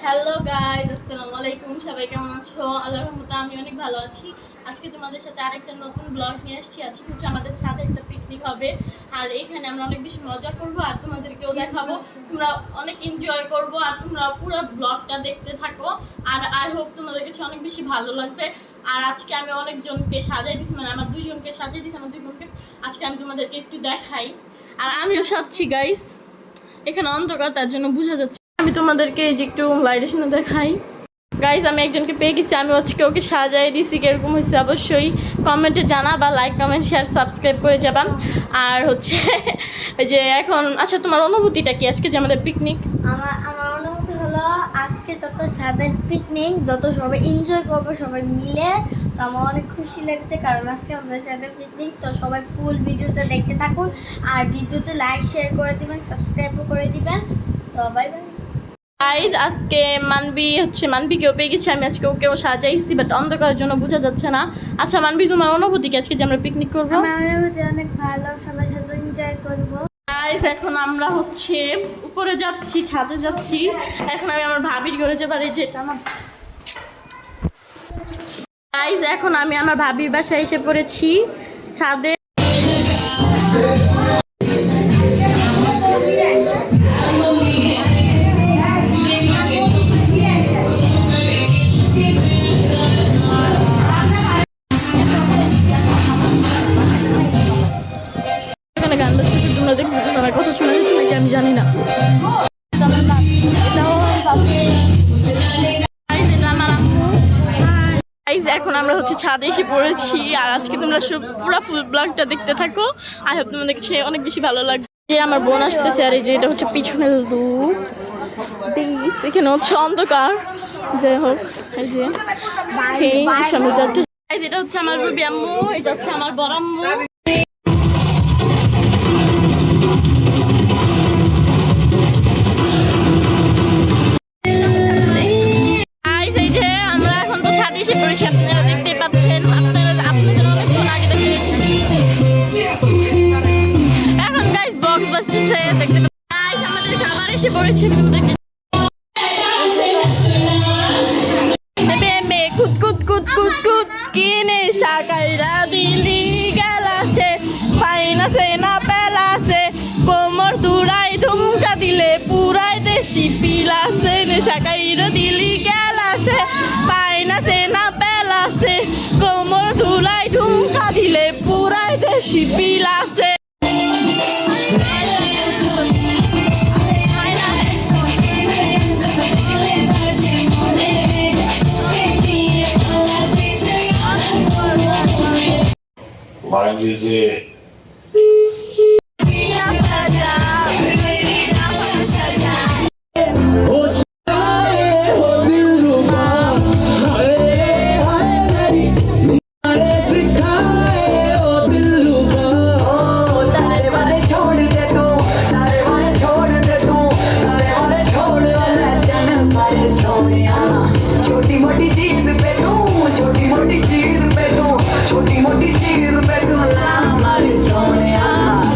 Hello guys, আসসালামু আলাইকুম। সবাই কেমন আছো? আল্লাহর রহমতে আমি অনেক ভালো আছি। আজকে তোমাদের সাথে আরেকটা নতুন ব্লগ নিয়ে আসছি। আজকে হচ্ছে আমাদের ছাদে একটা পিকনিক হবে, আর এখানে আমরা অনেক বেশি মজা করব আর তোমাদেরকেও দেখাবো। তোমরা অনেক এনজয় করবো আর তোমরা পুরো ব্লগটা দেখতে থাকো। আর আই হোপ তোমাদের কাছে অনেক বেশি ভালো লাগবে। আর আজকে আমি অনেকজনকে সাজাই দিচ্ছি, মানে আমার দুইজনকে সাজিয়ে দিচ্ছি, আমার দুই বোনকে। আজকে আমি তোমাদেরকে একটু দেখাই। আর আমিও সাজছি গাইস, এখানে অন্ধকার তার জন্য বোঝা যাচ্ছে। আমি তোমাদেরকে এই যে একটু লাইটের সামনে দেখাই। গাইজ, আমি একজনকে পেয়ে গেছি, আমি আজকে ওকে সাজাই দিছি। কিরকম হয়েছে অবশ্যই কমেন্টে জানাবা, লাইক কমেন্ট শেয়ার সাবস্ক্রাইব করে যাবা। আর হচ্ছে এই যে এখন, আচ্ছা তোমার অনুভূতিটা কি আজকে যে আমাদের পিকনিক? আমার অনুভূতি হলো আজকে যত ছাদের পিকনিক, যত সবাই এনজয় করবো সবাই মিলে, তো আমার অনেক খুশি লাগছে। কারণ আজকে আমাদের ছাদের পিকনিক, তো সবাই ফুল ভিডিওটা দেখতে থাকুন আর ভিডিওতে লাইক শেয়ার করে দিবেন, সাবস্ক্রাইবও করে দিবেন। তো বাই বাই গাইজ, আজকে মানবিকেও পেয়ে গেছি আমি। আজকে ওকেও সাজাইছি, বাট অন্ধকারের জন্য বোঝা যাচ্ছে না। আচ্ছা মানবি, তোমার অনুভূতি কি আজকে যে আমরা পিকনিক করবো? আমার অনুভূতি অনেক ভালো, সবার সাথে এনজয় করবো। গাইজ, এখন আমরা হচ্ছে উপরে যাচ্ছি, ছাদে যাচ্ছি। এখন আমি আমার ভাবির ঘরে যাবার, এই যে আমার গাইজ, এখন আমি আমার ভাবির বাসায় এসে পড়েছি ছাদে। এখানে গান বাজতেছে, তোমরা দেখতে পাচ্ছ, আমার কথা শোনা যাচ্ছে নাকি আমি জানি না। এখন আমরা হচ্ছে ছাদে এসে পড়েছি, আর আজকে তোমরা সব পুরো ফুল ব্লগটা দেখতে থাকো। আই হোপ তোমাদের কাছে অনেক বেশি ভালো লাগবে। যে আমার বোন আসতেছে, আর এই যে এটা হচ্ছে পিছনের লুক দিস। এখানে হচ্ছে অন্ধকার, যাই হোক এই যে সামনে যাতে। এটা হচ্ছে আমার রুবি আম্মু, এটা হচ্ছে আমার বড় আম্মু। আপনারা দেখতেই পাচ্ছেন, আপনাদের অনেকক্ষণ আগে দেখে এখন গাইস বক্স বাজতেছে, দেখতে পাচ্ছেন আমাদের খাবার এসে পড়েছে। কুত কুত কুত কুত কুত কিনে শাকাইরা দিলি গেলাসে, পাইনাছে না পেলাসে, কোমর দুরাই ধুমকা দিলে পুরাই দেশি পিলাসে, শাকাইরা দিলি গেলাসে, পাইনাছে না পেলাসে, কোমর দুরাই ধুমকা দিলে পুরাই দেশি পিলাসে। मान लीजिए छोटी मोटी चीज पे तू, छोटी मोटी चीज पे तू, छोटी मोटी चीज पे तू ना हमारे सोनिया,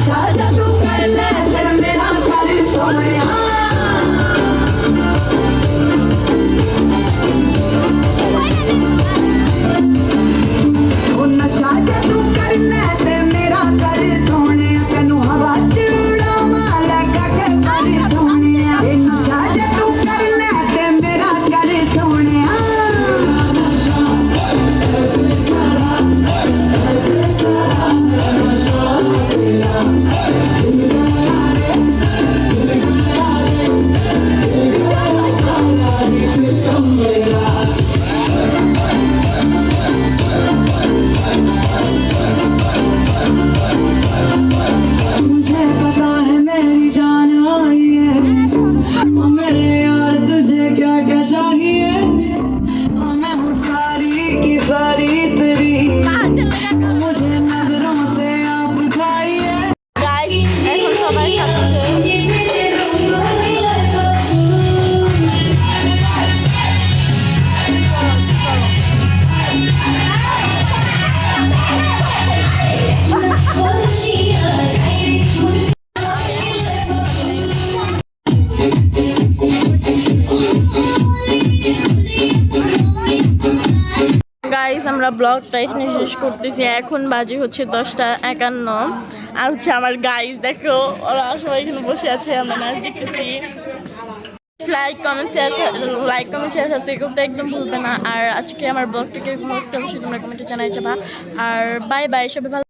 शाजा तू कर ले तेरे मेरा कर सोनिया। शाजा तू कर ले तेरे मेरा कर सोनिया, तेनू हवा च उड़ावा लगा के कर सोनिया, शाजा तू कर ले तेरे मेरा कर सोनिया। আমরা ব্লগটা এখানে শেষ করতেছি। এখন বাজে হচ্ছে 10:51। আর হচ্ছে আমার গাইজ দেখো, ওরা সবাই এখানে বসে আছে, আমরা নাচ দেখতেছি। লাইক কমেন্ট শেয়ার সাবস্ক্রাইব করতে একদম ভুলবে না। আর আজকে আমার ব্লগটা কিরকম হচ্ছে অবশ্যই তোমরা কমেন্টে জানাই যাবা। আর বাই বাই, সবাই ভালো।